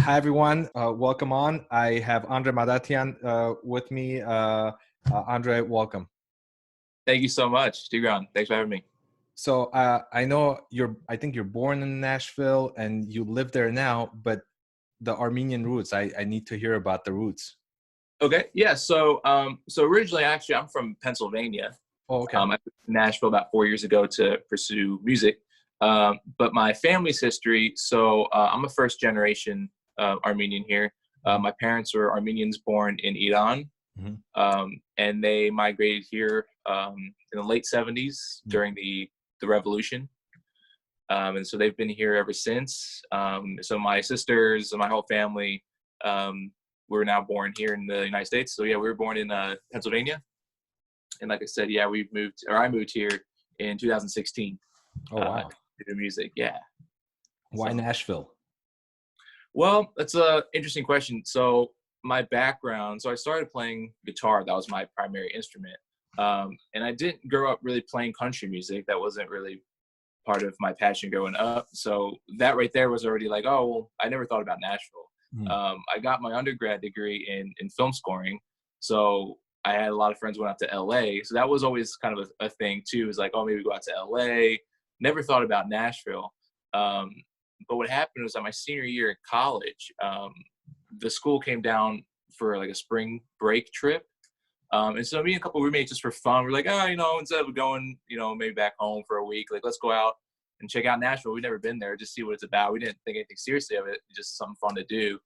Hi, everyone. Welcome on. I have Andre Madatian with me. Andre, welcome. Thank you so much, Tigran. Thanks for having me. So I know I think you're born in Nashville and you live there now, but the Armenian roots, I need to hear about the roots. Okay. Yeah. So originally, actually, I'm from Pennsylvania. Oh, okay. I moved to Nashville about 4 years ago to pursue music. But my family's history, I'm a first generation Armenian here. My parents were Armenians born in Iran, and they migrated here in the late 70s during the revolution. And so they've been here ever since. So my sisters and my whole family were now born here in the United States. So yeah, we were born in Pennsylvania. And like I said, yeah, I moved here in 2016. Oh, wow. To do music, yeah. Why Nashville? Well, that's an interesting question. So my background, I started playing guitar. That was my primary instrument. And I didn't grow up really playing country music. That wasn't really part of my passion growing up. So that right there was already like, oh, well, I never thought about Nashville. I got my undergrad degree in film scoring. So I had a lot of friends who went out to LA. So that was always kind of a thing too. It was like, oh, maybe go out to LA. Never thought about Nashville. But what happened was that my senior year in college, the school came down for like a spring break trip. And so me and a couple of roommates, just for fun, we're like, instead of going, maybe back home for a week, like, let's go out and check out Nashville. We've never been there, just see what it's about. We didn't think anything seriously of it, just something fun to do.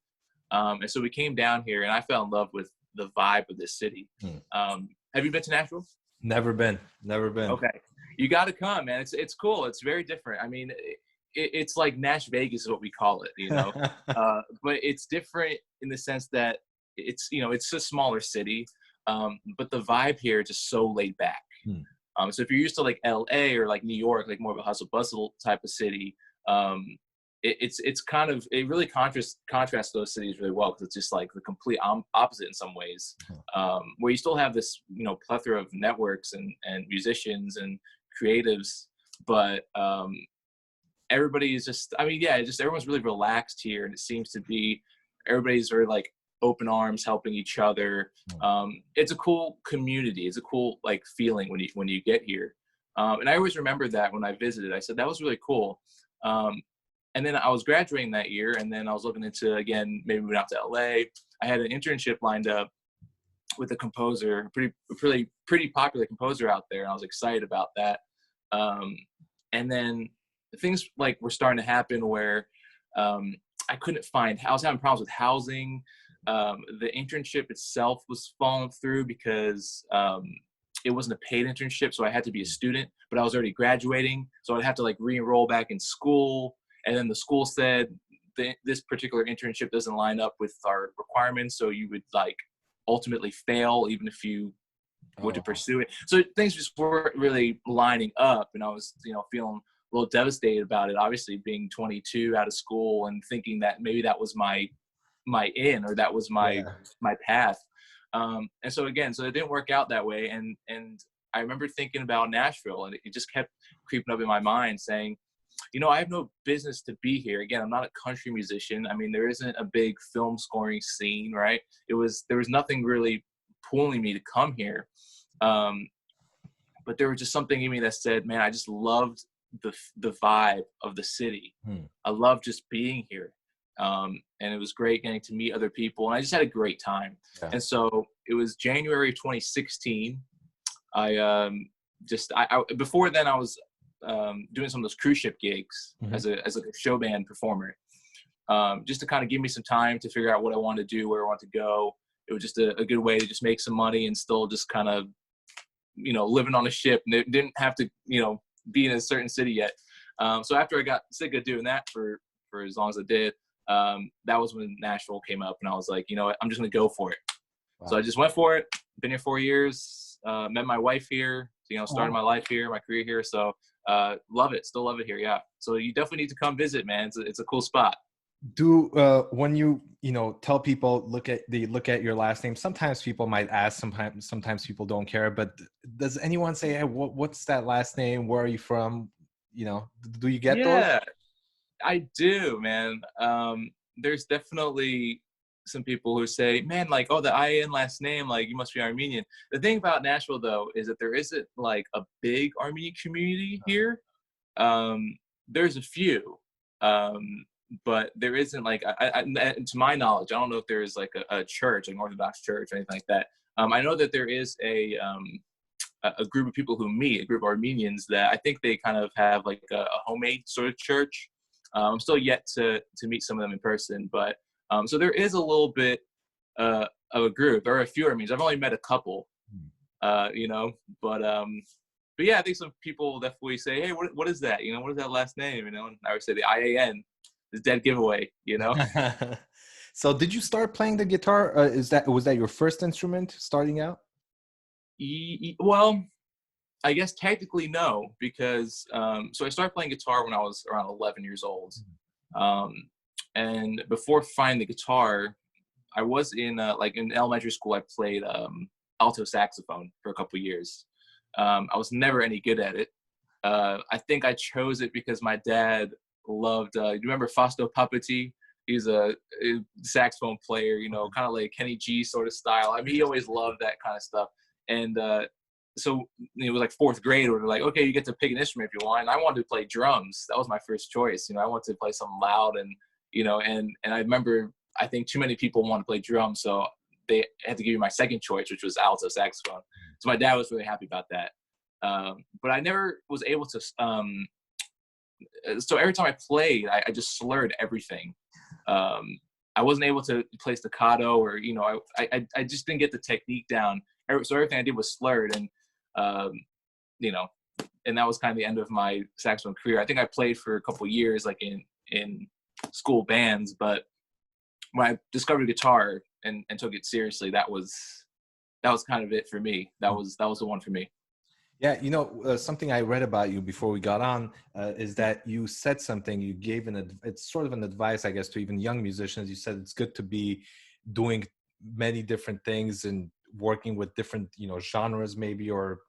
And so we came down here and I fell in love with the vibe of this city. Have you been to Nashville? Never been. Okay. You got to come, man. It's cool. It's very different. I mean, it's like Nash Vegas is what we call it, but it's different in the sense that it's a smaller city. But the vibe here is just so laid back. So if you're used to like LA or like New York, like more of a hustle bustle type of city, it really contrasts those cities really well, because it's just like the complete opposite in some ways, where you still have this plethora of networks and musicians and creatives, but everybody is just everyone's really relaxed here, and it seems to be everybody's very like open arms, helping each other. It's a cool community. It's a cool like feeling when you get here, and I always remember that when I visited. I said that was really cool. And then I was graduating that year, and then I was looking into, again, maybe moving out to LA. I had an internship lined up with a composer, pretty popular composer out there, and I was excited about that. And then things like were starting to happen where I was having problems with housing. The internship itself was falling through because it wasn't a paid internship, so I had to be a student, but I was already graduating, so I'd have to like re-enroll back in school. And then the school said this particular internship doesn't line up with our requirements, so you would like ultimately fail even if you were to pursue it. So things just weren't really lining up, and I was feeling a little devastated about it. Obviously, being 22 out of school and thinking that maybe that was my in, or that was my path. And so it didn't work out that way. And I remember thinking about Nashville, and it just kept creeping up in my mind, saying, I have no business to be here. Again, I'm not a country musician. I mean, there isn't a big film scoring scene, right? There was nothing really pulling me to come here. But there was just something in me that said, man, I just loved the vibe of the city. I love just being here. And it was great getting to meet other people, and I just had a great time. And so it was January 2016. Before then I was doing some of those cruise ship gigs as a show band performer, just to kind of give me some time to figure out what I wanted to do, where I want to go. It was just a good way to just make some money and still just kind of, living on a ship, and didn't have to, be in a certain city yet. So after I got sick of doing that for as long as I did, that was when Nashville came up, and I was like, I'm just going to go for it. Wow. So I just went for it. Been here 4 years, met my wife here, started my life here, my career here. So love it. Still love it here. Yeah. So you definitely need to come visit, man. It's a cool spot. When you tell people look at your last name, sometimes people might ask, sometimes people don't care, but does anyone say, hey, what's that last name? Where are you from? Do you get those? I do, man. there's definitely some people who say, man, like, oh, the IAN last name, like, you must be Armenian. The thing about Nashville, though, is that there isn't like a big Armenian community here. There's a few, but there isn't like, to my knowledge, I don't know if there is like a church, an Orthodox church or anything like that. I know that there is a group of people who meet, a group of Armenians that I think they kind of have like a homemade sort of church. I'm still yet to meet some of them in person, but so there is a little bit of a group. There are a few Armenians. I've only met a couple, you know, but yeah, I think some people definitely say, hey, what is that? You know, what is that last name? You know, and I would say the IAN is dead giveaway, you know? So did you start playing the guitar? Was that your first instrument starting out? Well, I guess technically no, because so I started playing guitar when I was around 11 years old. And before finding the guitar, I was in like in elementary school, I played alto saxophone for a couple of years. I was never any good at it. I think I chose it because my dad loved, you remember Fausto Papati? He's a saxophone player, you know, kind of like Kenny G sort of style. I mean, he always loved that kind of stuff. And so it was like fourth grade where they're like, okay, you get to pick an instrument if you want. And I wanted to play drums. That was my first choice. You know, I wanted to play something loud and, you know, and I remember, I think too many people want to play drums. So they had to give me my second choice, which was alto saxophone. So my dad was really happy about that. But I never was able to, so every time I played, I just slurred everything. I wasn't able to play staccato or, you know, I just didn't get the technique down. So everything I did was slurred, and you know, and that was kind of the end of my saxophone career. I think I played for a couple of years, like in school bands, but when I discovered guitar and took it seriously, that was kind of it for me. That was the one for me. Yeah, you know, something I read about you before we got on is that you said something. You gave it's sort of an advice, I guess, to even young musicians. You said it's good to be doing many different things and working with different, you know, genres maybe, or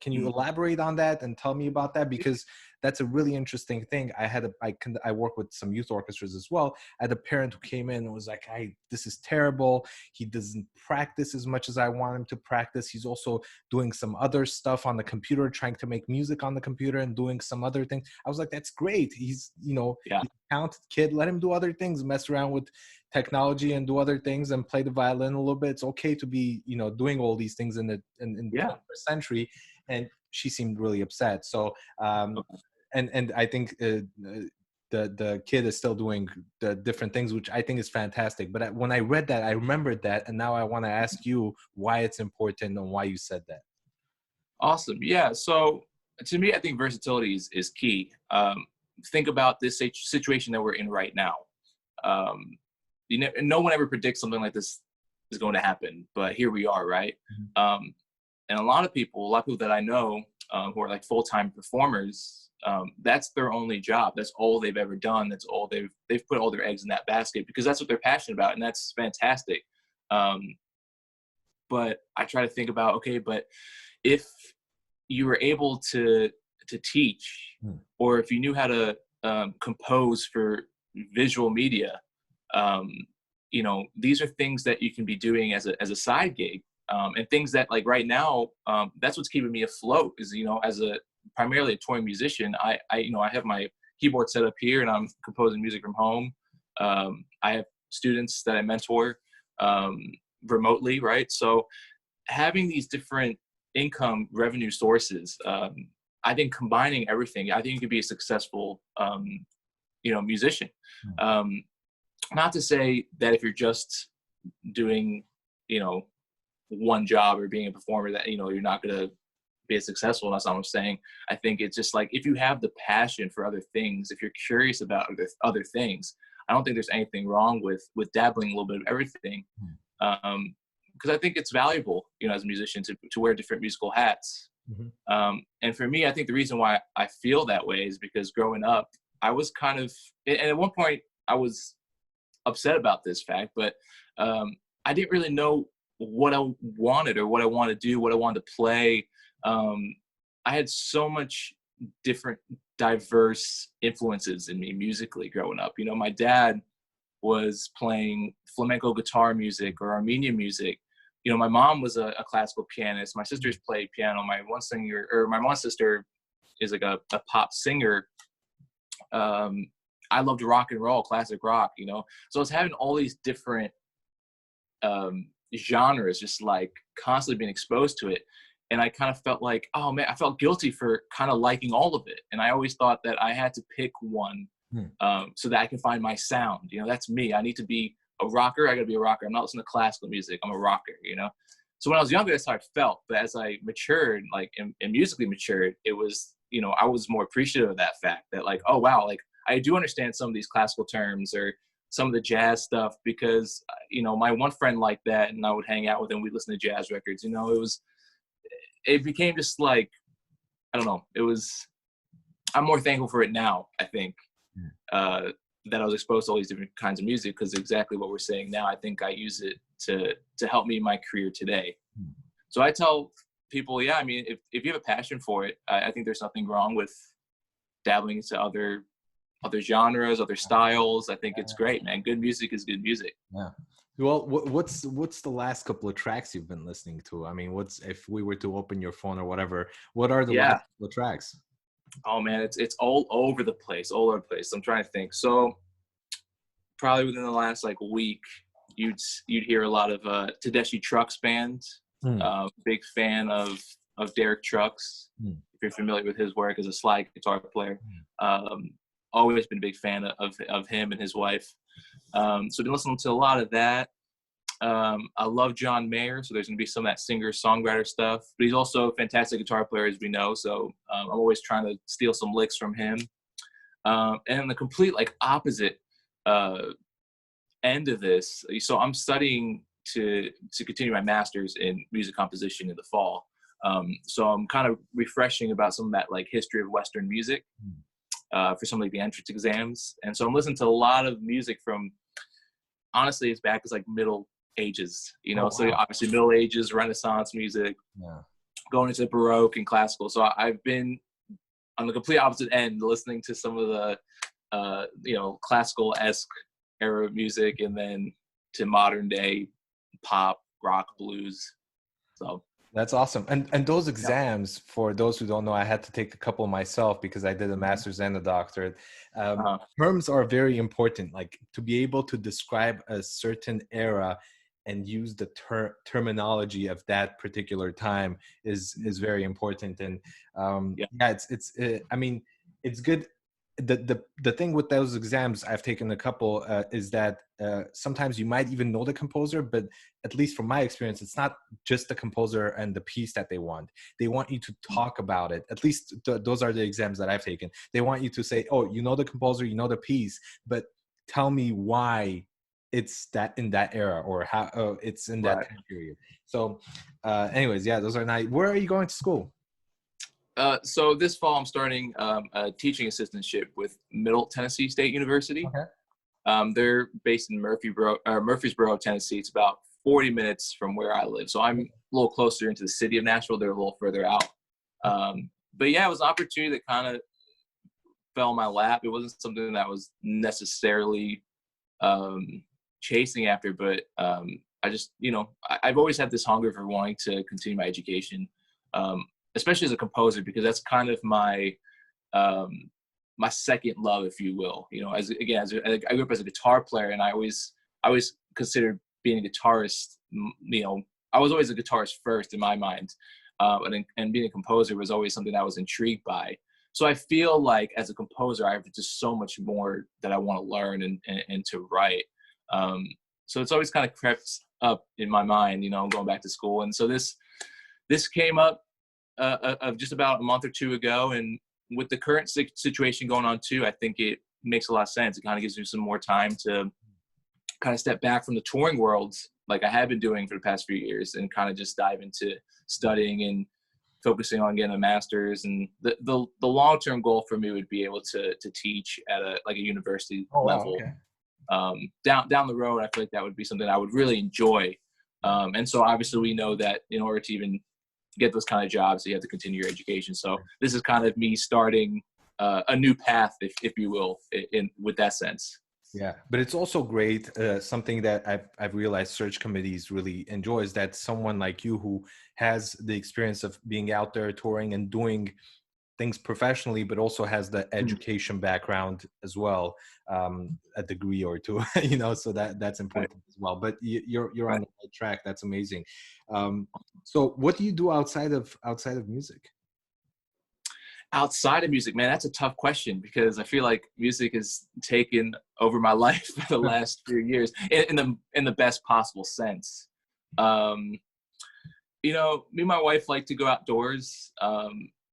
can you elaborate on that and tell me about that? Because that's a really interesting thing. I work with some youth orchestras as well. I had a parent who came in and was like, this is terrible. He doesn't practice as much as I want him to practice. He's also doing some other stuff on the computer, trying to make music on the computer and doing some other things. I was like, that's great. He's, you know, he's a talented kid. Let him do other things, mess around with technology and do other things and play the violin a little bit. It's okay to be, you know, doing all these things in the 21st century. And she seemed really upset. So, and I think the kid is still doing the different things, which I think is fantastic. But when I read that, I remembered that. And now I want to ask you why it's important and why you said that. Awesome. Yeah. So to me, I think versatility is key. Think about this situation that we're in right now. No one ever predicts something like this is going to happen, but here we are, right? And a lot of people that I know who are like full-time performers, that's their only job. That's all they've ever done. That's all they've put all their eggs in that basket because that's what they're passionate about, and that's fantastic. But I try to think about, okay, but if you were able to teach, or if you knew how to compose for visual media, you know, these are things that you can be doing as a side gig, and things that, like, right now, that's what's keeping me afloat is, you know, as primarily a touring musician, I you know, I have my keyboard set up here and I'm composing music from home. I have students that I mentor remotely, right? So having these different income revenue sources, I think combining everything, I think you could be a successful, you know, musician. Not to say that if you're just doing, you know, one job or being a performer that, you know, you're not going to be as successful. That's not what I'm saying. I think it's just like, if you have the passion for other things, if you're curious about other things, I don't think there's anything wrong with dabbling a little bit of everything. Because I think it's valuable, you know, as a musician to wear different musical hats. And for me, I think the reason why I feel that way is because growing up, I was kind of, and at one point I was upset about this fact, but I didn't really know what I wanted or what I wanted to do, what I wanted to play. I had so much different, diverse influences in me musically growing up. You know, my dad was playing flamenco guitar music or Armenian music. You know, my mom was a classical pianist. My sisters played piano. My one sister is like a pop singer. I loved rock and roll, classic rock, you know. So I was having all these different genres, just like constantly being exposed to it. And I kind of felt like, oh man, I felt guilty for kind of liking all of it. And I always thought that I had to pick one so that I can find my sound. You know, that's me. I need to be a rocker. I got to be a rocker. I'm not listening to classical music. I'm a rocker, you know? So when I was younger, that's how I felt. But as I matured, like, and musically matured, it was, you know, I was more appreciative of that fact that, like, oh, wow, like, I do understand some of these classical terms or some of the jazz stuff because, you know, my one friend liked that and I would hang out with him. We'd listen to jazz records, you know, it became just like, I don't know, I'm more thankful for it now, I think, that I was exposed to all these different kinds of music, because exactly what we're saying now, I think I use it to help me in my career today. So I tell people, yeah, I mean, if you have a passion for it, I think there's nothing wrong with dabbling into other genres, other styles. I think it's great, man. Good music is good music. Yeah. Well, what's the last couple of tracks you've been listening to? I mean, if we were to open your phone or whatever, what are the last couple of tracks? Oh man, it's all over the place, I'm trying to think. So probably within the last like week, you'd hear a lot of Tedeschi Trucks band. Big fan of Derek Trucks. If you're familiar with his work as a slide guitar player, always been a big fan of him and his wife. So I've been listening to a lot of that. I love John Mayer, so there's going to be some of that singer-songwriter stuff. But he's also a fantastic guitar player, as we know, so I'm always trying to steal some licks from him. And the complete, like, opposite end of this, so I'm studying to continue my master's in music composition in the fall. So I'm kind of refreshing about some of that, like, history of Western music for some of like, the entrance exams. And so I'm listening to a lot of music from, honestly, as back as like Middle Ages, you know, so obviously Middle Ages, Renaissance music, going into Baroque and classical. So I've been on the complete opposite end, listening to some of the, you know, classical-esque era of music, and then to modern day pop, rock, blues. So that's awesome. And those exams, for those who don't know, I had to take a couple myself because I did a master's and a doctorate. Terms are very important, like to be able to describe a certain era and use the terminology of that particular time is very important. And I mean, it's good. The thing with those exams, I've taken a couple, is that sometimes you might even know the composer, but at least from my experience, it's not just the composer and the piece that they want. They want you to talk about it. At least those are the exams that I've taken. They want you to say, oh, you know the composer, you know the piece, but tell me why it's that in that era, or how it's in that time period. So anyways, yeah, those are nice. Where are you going to school? So this fall, I'm starting a teaching assistantship with Middle Tennessee State University. Okay. They're based in Murfreesboro, Tennessee. It's about 40 minutes from where I live. So I'm a little closer into the city of Nashville. They're a little further out. But yeah, it was an opportunity that kind of fell in my lap. It wasn't something that I was necessarily chasing after, but I just, you know, I've always had this hunger for wanting to continue my education. Especially as a composer, because that's kind of my my second love, if you will. You know, I grew up as a guitar player, and I always considered being a guitarist. You know, I was always a guitarist first in my mind, and being a composer was always something I was intrigued by. So I feel like as a composer, I have just so much more that I want to learn and to write. So it's always kind of crept up in my mind, you know, going back to school. And so this came up of just about a month or two ago, and with the current situation going on too, I think it makes a lot of sense. It kind of gives me some more time to kind of step back from the touring world, like I have been doing for the past few years, and kind of just dive into studying and focusing on getting a master's. And the long-term goal for me would be able to teach at a university level. Wow, okay. Down the road, I feel like that would be something I would really enjoy. And so obviously we know that in order to even get those kind of jobs, you have to continue your education. So this is kind of me starting a new path, if you will, with that sense. Yeah, but it's also great. Something that I've realized search committees really enjoy is that someone like you who has the experience of being out there touring and doing things professionally, but also has the education background as well, a degree or two, so that's Right. important as well. But you're on Right. the right track. That's amazing. So what do you do outside of music? Outside of music, man, that's a tough question because I feel like music has taken over my life for the last few years in the best possible sense. Um, me and my wife like to go outdoors.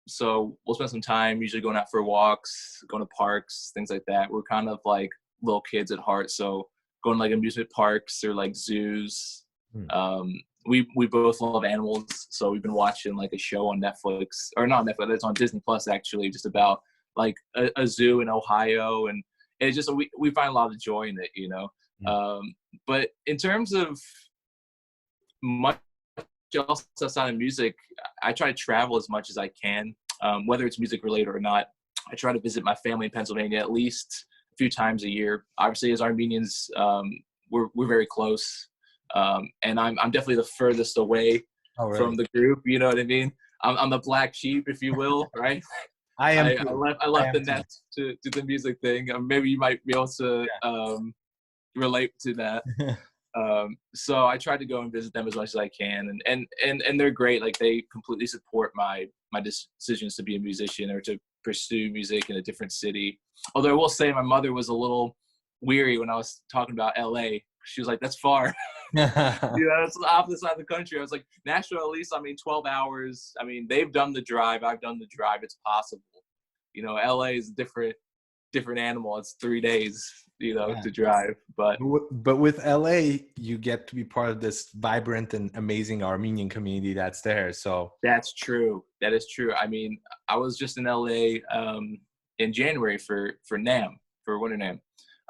So we'll spend some time usually going out for walks, going to parks, things like that. We're kind of like little kids at heart. So going to like amusement parks or like zoos. Hmm. We both love animals. So we've been watching like a show on Netflix, or not Netflix, it's on Disney Plus actually, just about like a zoo in Ohio. And it's just, we find a lot of joy in it. Hmm. But in terms of much else outside of music, I try to travel as much as I can, whether it's music related or not. I try to visit my family in Pennsylvania at least a few times a year. Obviously, as Armenians, we're very close, and I'm definitely the furthest away Oh, really? from the group. You know what I mean? I'm the black sheep, if you will, right? I am I too. left I I left am the too. nest to the music thing. Maybe you might be able to relate to that. So I try to go and visit them as much as I can, and they're great. Like they completely support my decisions to be a musician or to pursue music in a different city. Although I will say my mother was a little weary when I was talking about LA. She was like, "That's far." That's the opposite side of the country. I was like, Nashville, at least, 12 hours. They've done the drive. I've done the drive. It's possible. LA is a different animal. It's 3 days, Yeah. to drive. But But with LA, you get to be part of this vibrant and amazing Armenian community that's there. So that's true. That is true. I was just in LA in January for NAM, for Winter NAM.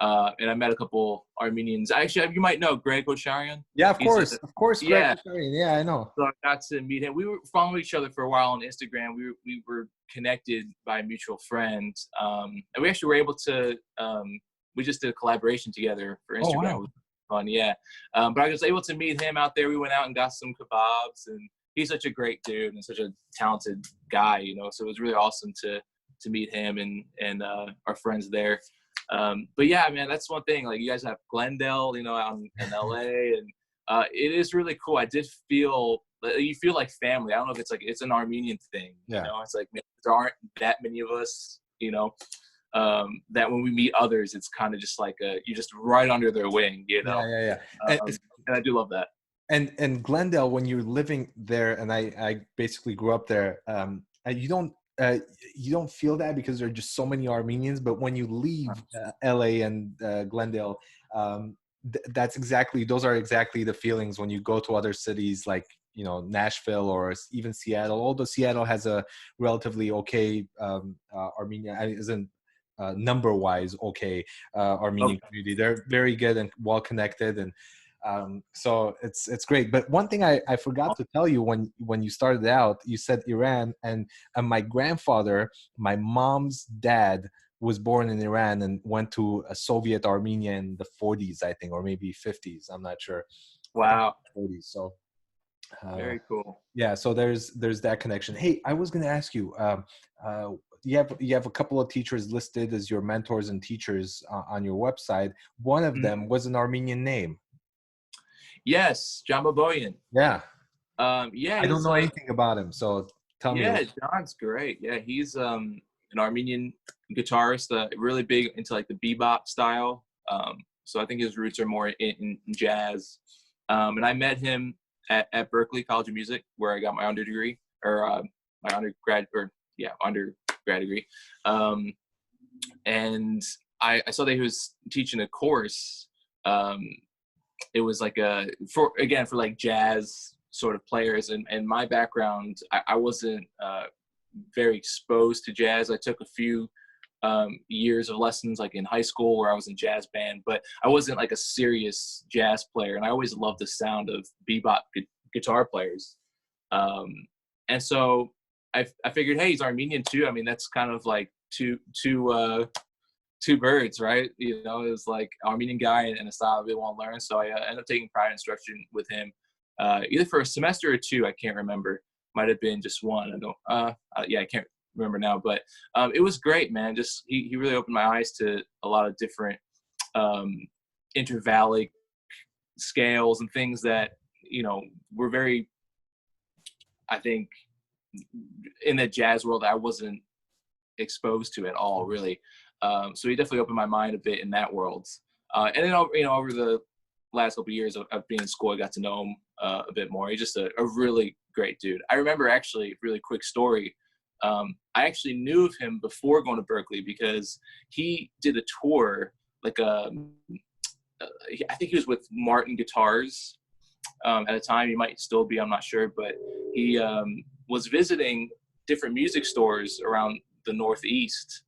And I met a couple Armenians. Actually, you might know Greg Osharian. yeah, of course, Greg. Yeah. Yeah, I know. So I got to meet him. We were following each other for a while on Instagram. We were connected by a mutual friend, and we actually were able to. We just did a collaboration together for Oh, Instagram. wow. It was fun, yeah. But I was able to meet him out there. We went out and got some kebabs, and he's such a great dude and such a talented guy, So it was really awesome to meet him and our friends there. But yeah, man, that's one thing. Like you guys have Glendale, out in LA, and it is really cool. I did feel you feel like family. I don't know if it's an Armenian thing. Yeah. It's like, man, there aren't that many of us. That when we meet others, it's kind of just like you're just right under their wing. Yeah. And, And I do love that. and Glendale, when you're living there, and I basically grew up there, you don't feel that because there are just so many Armenians. But when you leave LA and Glendale, those are exactly the feelings when you go to other cities like Nashville or even Seattle. Although Seattle has a relatively okay Armenian, isn't number wise okay Armenian community. They're very good and well connected, and so it's great. But one thing I forgot to tell you, when you started out, you said Iran, and my grandfather, my mom's dad, was born in Iran and went to a Soviet Armenia in the 40s, I think, or maybe 50s. I'm not sure. Wow. 40s. So Very cool. yeah, so there's that connection. Hey, I was going to ask you, you have a couple of teachers listed as your mentors and teachers on your website. One of them was an Armenian name. Yes, John Baboyan. Yeah. Yeah, I don't know anything about him, so tell me. Yeah, John's great. Yeah, he's an Armenian guitarist, really big into like the bebop style. So I think his roots are more in jazz. And I met him at Berklee College of Music, where I got my undergrad degree. And I saw that he was teaching a course. It was like for like jazz sort of players, and my background, I wasn't very exposed to jazz. I took a few years of lessons like in high school where I was in jazz band, but I wasn't like a serious jazz player, and I always loved the sound of bebop guitar players. And so I figured, hey, he's Armenian too. That's kind of like two two birds, right? You know, it was like Armenian guy and a style I really want to learn. So I ended up taking private instruction with him, either for a semester or two. I can't remember. Might have been just one. I don't. Yeah, I can't remember now. But it was great, man. Just he really opened my eyes to a lot of different intervallic scales and things that, you know, were very, I think, in the jazz world I wasn't exposed to at all, really. So he definitely opened my mind a bit in that world. And then, you know, over the last couple of years of being in school, I got to know him a bit more. He's just a really great dude. I remember, actually, really quick story. I actually knew of him before going to Berklee because he did a tour, like I think he was with Martin Guitars at a time. He might still be, I'm not sure, but he was visiting different music stores around the Northeast.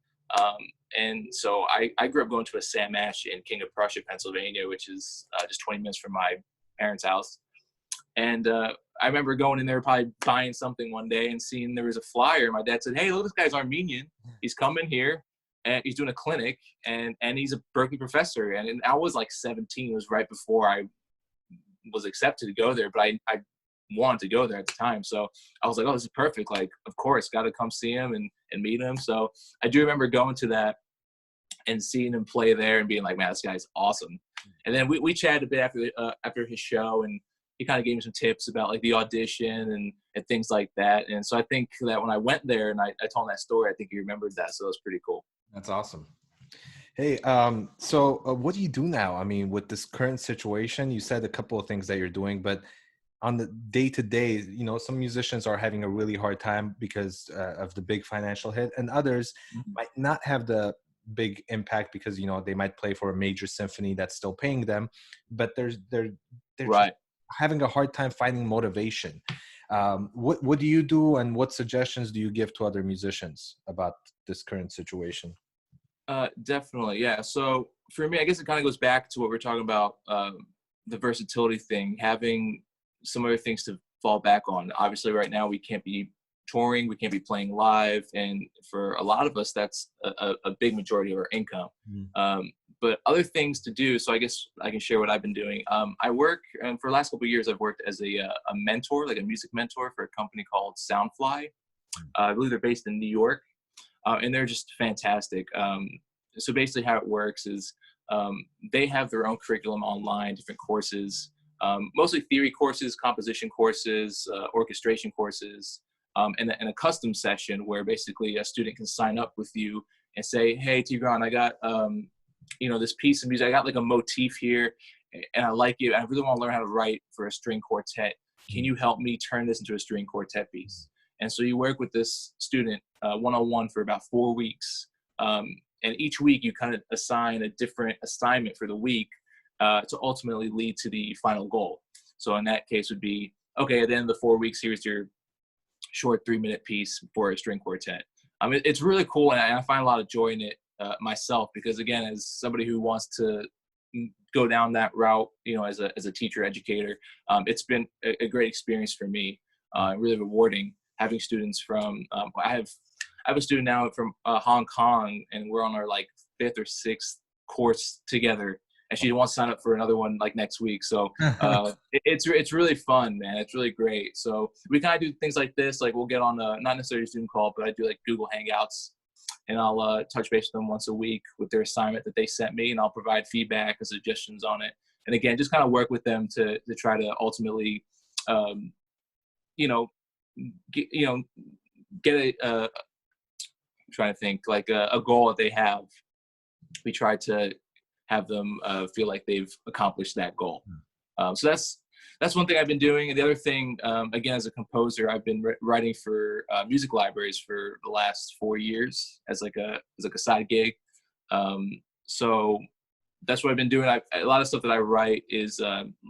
And so I grew up going to a Sam Ash in King of Prussia, Pennsylvania, which is just 20 minutes from my parents' house. And I remember going in there, probably buying something one day and seeing there was a flyer. My dad said, "Hey, look, this guy's Armenian. He's coming here and he's doing a clinic, and he's a Berklee professor." And I was like 17. It was right before I was accepted to go there, but I wanted to go there at the time. So I was like, oh, this is perfect. Like, of course, got to come see him and meet him. So I do remember going to that and seeing him play there and being like, man, this guy's awesome. And then we chatted a bit after his show, and he kind of gave me some tips about like the audition and things like that. And so I think that when I went there and I told him that story, I think he remembered that. So it was pretty cool. That's awesome. Hey, so what do you do now? I mean, with this current situation, you said a couple of things that you're doing, but on the day-to-day, you know, some musicians are having a really hard time because of the big financial hit, and others might not have the big impact because, you know, they might play for a major symphony that's still paying them, but they're right. having a hard time finding motivation. What do you do, and what suggestions do you give to other musicians about this current situation? Definitely, yeah. So for me, I guess it kind of goes back to what we're talking about, the versatility thing, having some other things to fall back on. Obviously, right now we can't be touring, we can't be playing live, and for a lot of us, that's a big majority of our income. But other things to do. So I guess I can share what I've been doing. I work, and for the last couple of years, I've worked as a mentor, like a music mentor for a company called Soundfly. I believe they're based in New York. And they're just fantastic. So basically how it works is they have their own curriculum online, different courses, mostly theory courses, composition courses, orchestration courses, and a custom session where basically a student can sign up with you and say, hey, Tigran, I got you know, this piece of music. I got like a motif here and I like it. I really want to learn how to write for a string quartet. Can you help me turn this into a string quartet piece? And so you work with this student one-on-one for about 4 weeks. And each week you kind of assign a different assignment for the week to ultimately lead to the final goal. So in that case would be, okay, at the end of the 4 weeks, here's your short 3-minute piece for a string quartet. It's really cool, and I find a lot of joy in it myself, because again, as somebody who wants to go down that route, you know, as a teacher educator, it's been a great experience for me, really rewarding. Having students from, I have a student now from Hong Kong, and we're on our like 5th or 6th course together, and she wants to sign up for another one like next week. So it's really fun, man. It's really great. So we kind of do things like this. Like we'll get on not necessarily a Zoom call, but I do like Google Hangouts, and I'll touch base with them once a week with their assignment that they sent me, and I'll provide feedback and suggestions on it. And again, just kind of work with them to try to ultimately, you know, get I'm trying to think, like a goal that they have. We try to have them feel like they've accomplished that goal. So that's one thing I've been doing. And the other thing, again, as a composer, I've been writing for music libraries for the last 4 years as like a side gig. So that's what I've been doing. A lot of stuff that I write is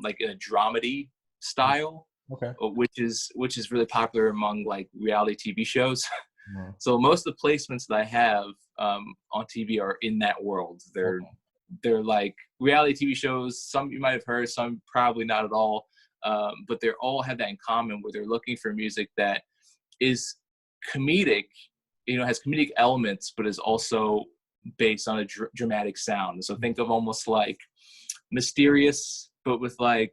like in a dramedy style. Okay. Which is really popular among like reality TV shows. Yeah. So most of the placements that I have on TV are in that world. They're like reality TV shows. Some you might have heard, some probably not at all. But they all have that in common, where they're looking for music that is comedic, you know, has comedic elements, but is also based on a dramatic sound. So think of almost like Mysterious, but with like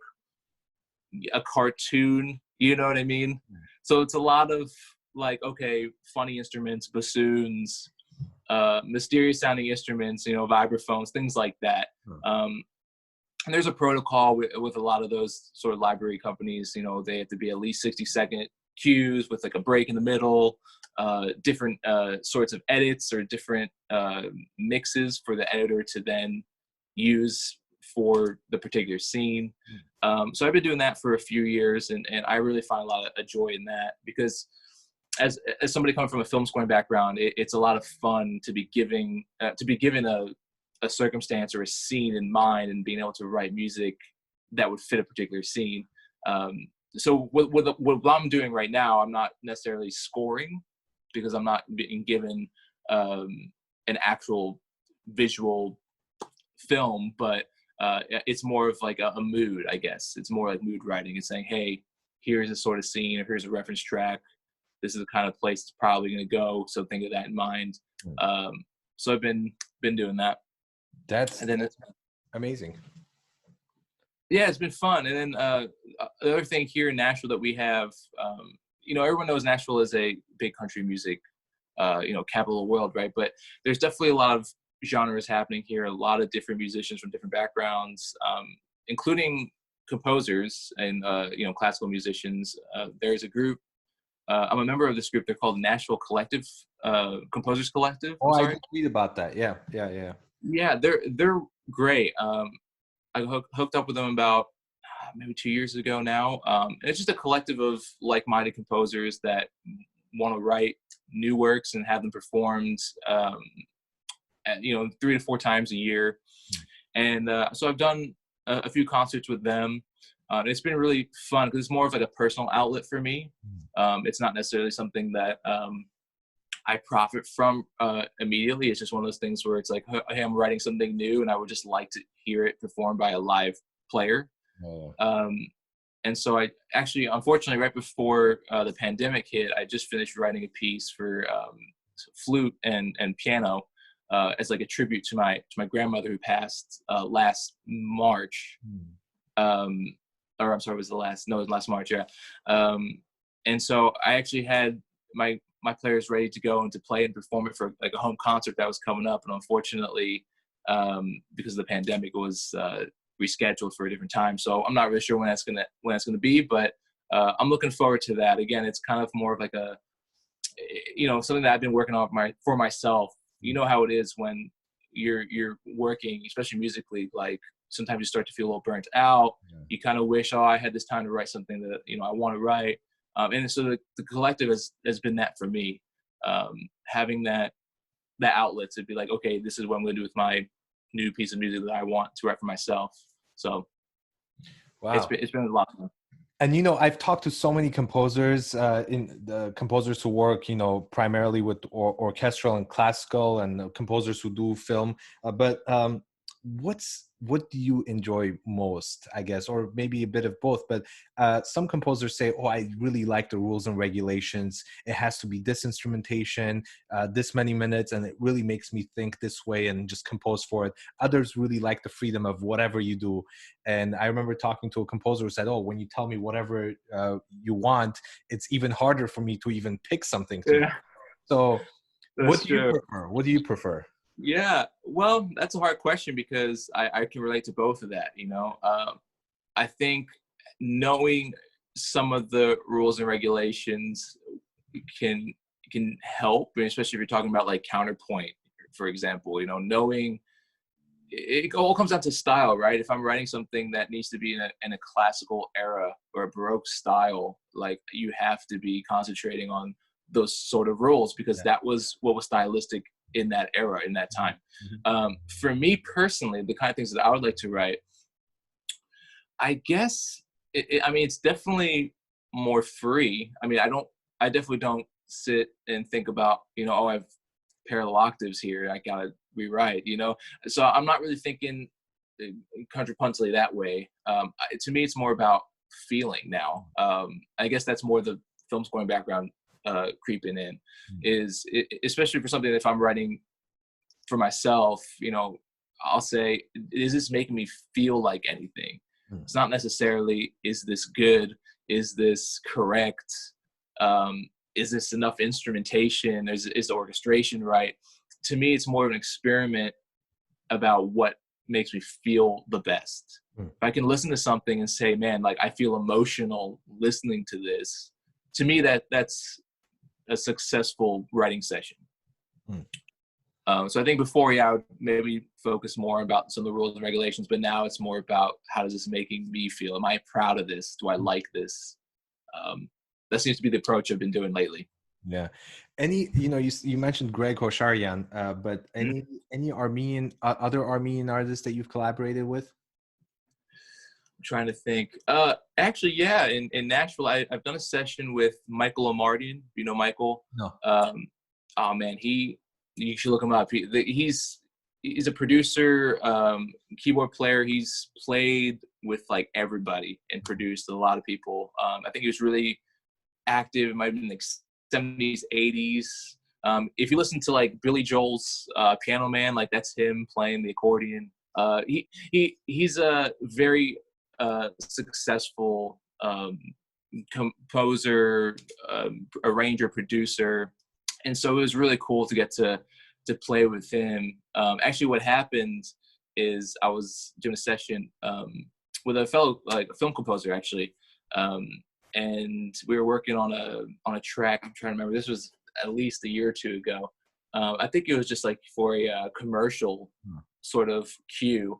a cartoon, you know what I mean? So it's a lot of like, okay, funny instruments, bassoons, mysterious sounding instruments, you know, vibraphones, things like that. And there's a protocol with a lot of those sort of library companies. You know, they have to be at least 60-second cues with like a break in the middle, different sorts of edits or different mixes for the editor to then use for the particular scene. So I've been doing that for a few years, and I really find a lot of joy in that, because as somebody coming from a film scoring background, it's a lot of fun to be given a circumstance or a scene in mind and being able to write music that would fit a particular scene. So what I'm doing right now, I'm not necessarily scoring because I'm not being given an actual visual film, but it's more of like a mood, I guess. It's more like mood writing and saying, hey, here's a sort of scene, or here's a reference track. This is the kind of place it's probably going to go. So think of that in mind. So I've been doing that. That's and then it's amazing. Yeah, it's been fun. And then the other thing here in Nashville that we have, you know, everyone knows Nashville is a big country music, you know, capital of the world, right? But there's definitely a lot of genres happening here, a lot of different musicians from different backgrounds, including composers and, you know, classical musicians. There's a group, I'm a member of this group. They're called Nashville Collective, Composers Collective. Oh, I did read about that. Yeah. Yeah, they're great. I hooked up with them about maybe 2 years ago now. It's just a collective of like-minded composers that want to write new works and have them performed, you know, 3 to 4 times a year. And so I've done a few concerts with them. It's been really fun because it's more of like a personal outlet for me. It's not necessarily something that I profit from immediately. It's just one of those things where it's like, hey, I'm writing something new and I would just like to hear it performed by a live player. And so I actually, unfortunately, right before the pandemic hit, I just finished writing a piece for flute and piano as like a tribute to my grandmother who passed last March. Or I'm sorry, it was last March, yeah. And so I actually had my players ready to go and to play and perform it for like a home concert that was coming up. And unfortunately, because of the pandemic, it was rescheduled for a different time. So I'm not really sure when that's gonna be, but I'm looking forward to that. Again, it's kind of more of like a, you know, something that I've been working on for myself. You know how it is when you're working, especially musically, like sometimes you start to feel a little burnt out. You kind of wish, oh, I had this time to write something that, you know, I want to write. And so the collective has been that for me, having that outlet to be like, okay, this is what I'm going to do with my new piece of music that I want to write for myself. So wow, it's been a lot of fun. And, you know, I've talked to so many composers, in the composers who work, you know, primarily with orchestral and classical, and composers who do film. But what do you enjoy most, I guess, or maybe a bit of both? But some composers say, oh, I really like the rules and regulations. It has to be this instrumentation, this many minutes, and it really makes me think this way and just compose for it. Others really like the freedom of whatever you do. And I remember talking to a composer who said, oh, when you tell me whatever you want, it's even harder for me to even pick something. Yeah. So what do you prefer? Yeah, well, that's a hard question because I can relate to both of that, you know. I think knowing some of the rules and regulations can help, especially if you're talking about like counterpoint, for example, you know, knowing it all comes down to style, right? If I'm writing something that needs to be in a classical era or a Baroque style, like you have to be concentrating on those sort of rules because that was what was stylistic in that era, in that time. For me personally, the kind of things that I would like to write, I guess, I mean, it's definitely more free. I mean, I definitely don't sit and think about, you know, oh, I have parallel octaves here, I gotta rewrite, you know? So I'm not really thinking contrapuntally that way. To me, it's more about feeling now. I guess that's more the film scoring background creeping in, is especially for something that if I'm writing for myself, I'll say, is this making me feel like anything? It's not necessarily, is this good? Is this correct? Is this enough instrumentation? Is the orchestration right? To me, it's more of an experiment about what makes me feel the best. If I can listen to something and say, man, like I feel emotional listening to this, to me, that's a successful writing session. So I think before, I would maybe focus more about some of the rules and regulations, but now it's more about how is this making me feel? Am I proud of this? Do I like this? That seems to be the approach I've been doing lately. Yeah. Any, you mentioned Greg Hosharyan, but any Armenian, other Armenian artists that you've collaborated with? I'm trying to think. Actually, yeah, in Nashville, I've done a session with Michael Omardian. You know Michael? No. Oh man, you should look him up. He's a producer, keyboard player. He's played with like everybody and produced a lot of people. I think he was really active. It might have been like 70s, 80s. If you listen to like Billy Joel's Piano Man, like that's him playing the accordion. He's a very successful composer, arranger, producer. And so it was really cool to get to play with him. Actually, what happened is I was doing a session with a fellow, like a film composer, actually, and we were working on a track. I'm trying to remember. This was at least a year or two ago. I think it was just like for a commercial sort of cue.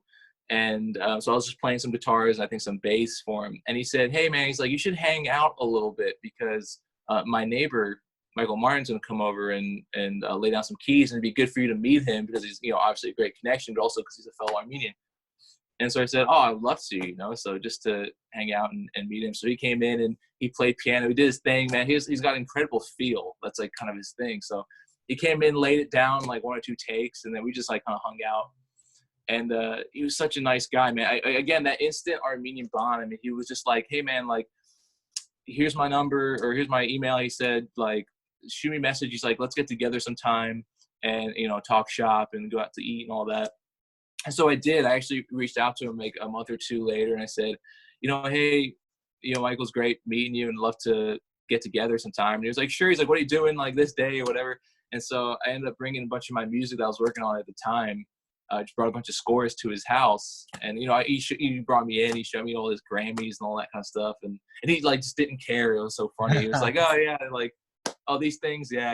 And so I was just playing some guitars, I think some bass for him. And he said, hey, man, he's like, you should hang out a little bit because my neighbor, Michael Martin's going to come over and lay down some keys, and it'd be good for you to meet him because he's, obviously a great connection, but also because he's a fellow Armenian. And so I said, oh, I'd love to, so just to hang out and meet him. So he came in and he played piano. He did his thing, man. He's got incredible feel. That's like kind of his thing. So he came in, laid it down like 1 or 2 takes, and then we just like kind of hung out. And he was such a nice guy, man. Again, that instant Armenian bond. I mean, he was just like, hey, man, like, here's my number or here's my email. He said, like, shoot me a message. He's like, let's get together sometime and, talk shop and go out to eat and all that. And so I did. I actually reached out to him like a month or 2 later, and I said, hey, Michael's great meeting you and love to get together sometime. And he was like, sure. He's like, what are you doing like this day or whatever? And so I ended up bringing a bunch of my music that I was working on at the time. Just brought a bunch of scores to his house, and he brought me in. He showed me all his Grammys and all that kind of stuff, and he like just didn't care. It was so funny. He was like, oh yeah, like all these things, yeah,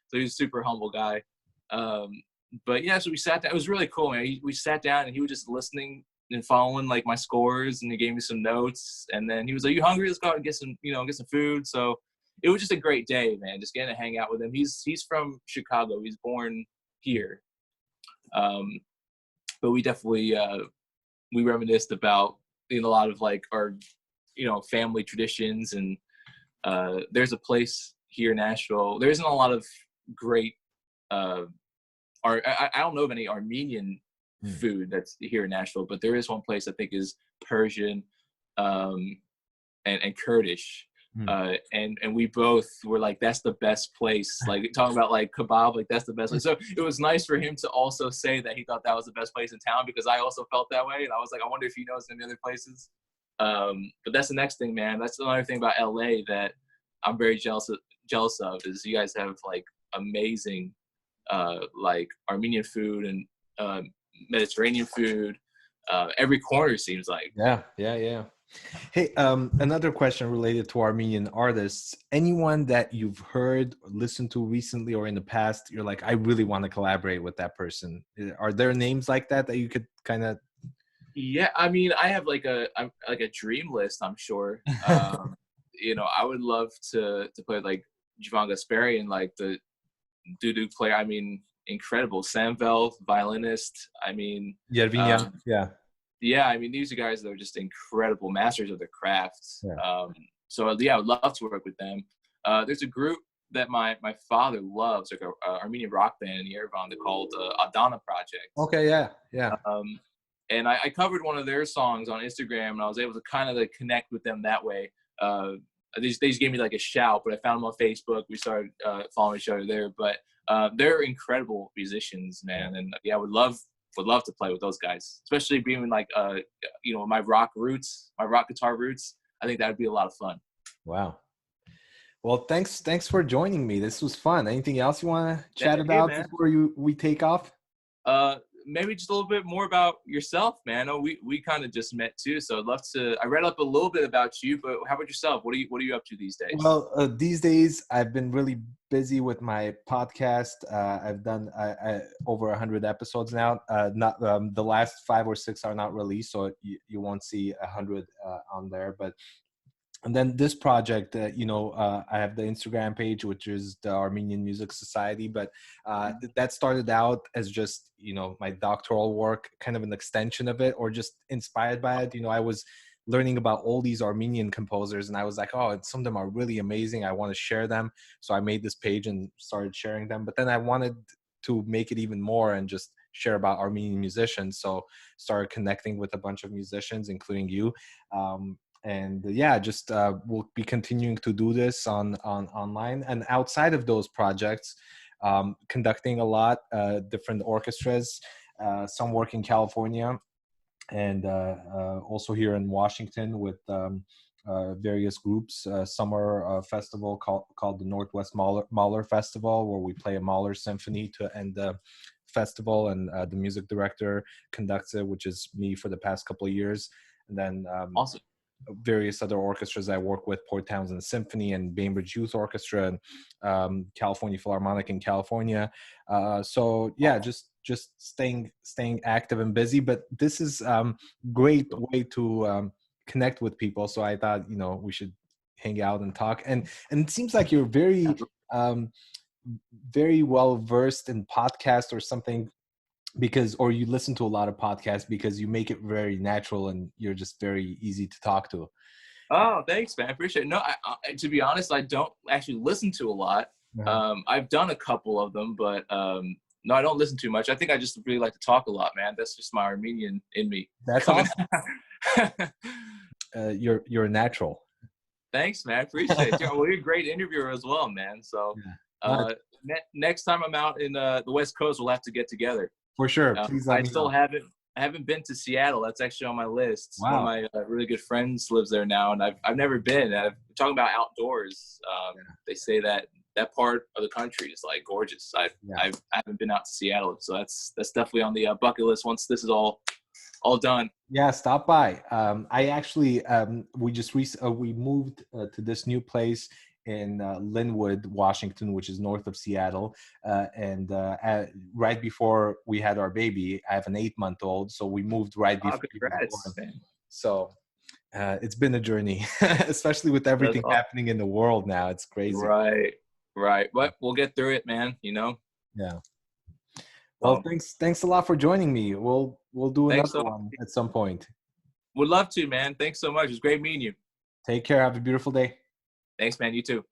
So he's a super humble guy. But yeah, so we sat down. It was really cool, man. We sat down, and he was just listening and following like my scores, and he gave me some notes. And then he was like, "You hungry? Let's go out and get some, get some food." So it was just a great day, man. Just getting to hang out with him. He's from Chicago. He's born here. But we definitely we reminisced about a lot of like our family traditions, and there's a place here in Nashville. There isn't a lot of great I don't know of any Armenian food that's here in Nashville, but there is one place I think is Persian and Kurdish. And we both were like, that's the best place, like talking about like kebab, like that's the best place. So it was nice for him to also say that he thought that was the best place in town, because I also felt that way. And I was like, I wonder if he knows any other places. But that's the next thing, man. That's another thing about LA that I'm very jealous of is you guys have like amazing like Armenian food and Mediterranean food. Every corner seems like. Yeah. Hey, another question related to Armenian artists. Anyone that you've heard or listened to recently or in the past, you're like, I really want to collaborate with that person. Are there names like that you could kind of? Yeah, I mean, I have like a dream list, I'm sure. I would love to play like Jovan Gasparian, like the duduk player. I mean, incredible. Samvel, violinist. I mean, Yervinian, yeah. Yeah, I mean, these are guys that are just incredible masters of their crafts. Yeah. So yeah, I would love to work with them. There's a group that my father loves, like a Armenian rock band in Yerevan. They're called Adana Project. Okay, yeah. And I covered one of their songs on Instagram, and I was able to kind of like connect with them that way. they just gave me like a shout, but I found them on Facebook. We started following each other there. But they're incredible musicians, man. And yeah, would love to play with those guys, especially being like my rock guitar roots. I think that would be a lot of fun. Wow. Well, thanks for joining me. This was fun. Anything else you want to chat about before we take off? Maybe just a little bit more about yourself, man. Oh, we kind of just met too, so I'd love to. I read up a little bit about you, but how about yourself? What are you up to these days? Well, these days I've been really busy with my podcast. I've done over 100 episodes now. Not the last 5 or 6 are not released, so you won't see 100 on there, but. And then this project, I have the Instagram page, which is the Armenian Music Society, but that started out as just, my doctoral work, kind of an extension of it, or just inspired by it. I was learning about all these Armenian composers, and I was like, oh, some of them are really amazing. I want to share them. So I made this page and started sharing them. But then I wanted to make it even more and just share about Armenian musicians. So started connecting with a bunch of musicians, including you. And just we'll be continuing to do this on online, and outside of those projects, conducting a lot different orchestras, some work in California, and also here in Washington with various groups. Summer festival called the Northwest Mahler Festival, where we play a Mahler symphony to end the festival, and the music director conducts it, which is me for the past couple of years. And then awesome. Various other orchestras I work with, Port Townsend Symphony and Bainbridge Youth Orchestra, and California Philharmonic in California. Just staying active and busy. But this is great way to connect with people. So I thought, we should hang out and talk. And it seems like you're very very well versed in podcasts or something, or you listen to a lot of podcasts, because you make it very natural and you're just very easy to talk to. Oh, thanks, man. I appreciate it. No, to be honest, I don't actually listen to a lot. I've done a couple of them, but no, I don't listen too much. I think I just really like to talk a lot, man. That's just my Armenian in me. That's awesome. You're a natural. Thanks, man. I appreciate it. Well, you're a great interviewer as well, man. So next time I'm out in the West Coast, we'll have to get together. For sure. Please let me know. I haven't been to Seattle. That's actually on my list. Wow. One of my really good friends lives there now, and I've never been. We're talking about outdoors. They say that part of the country is like gorgeous. I haven't been out to Seattle, so that's definitely on the bucket list once this is all done. Yeah, stop by. I actually we moved to this new place in Linwood, Washington, which is north of Seattle. And right before we had our baby, I have an 8-month-old. So we moved right before. Congrats. So it's been a journey, especially with everything happening in the world now. It's crazy. Right. But we'll get through it, man. Yeah. Well, thanks a lot for joining me. We'll do another one at some point. Would love to, man. Thanks so much. It was great meeting you. Take care. Have a beautiful day. Thanks, man. You too.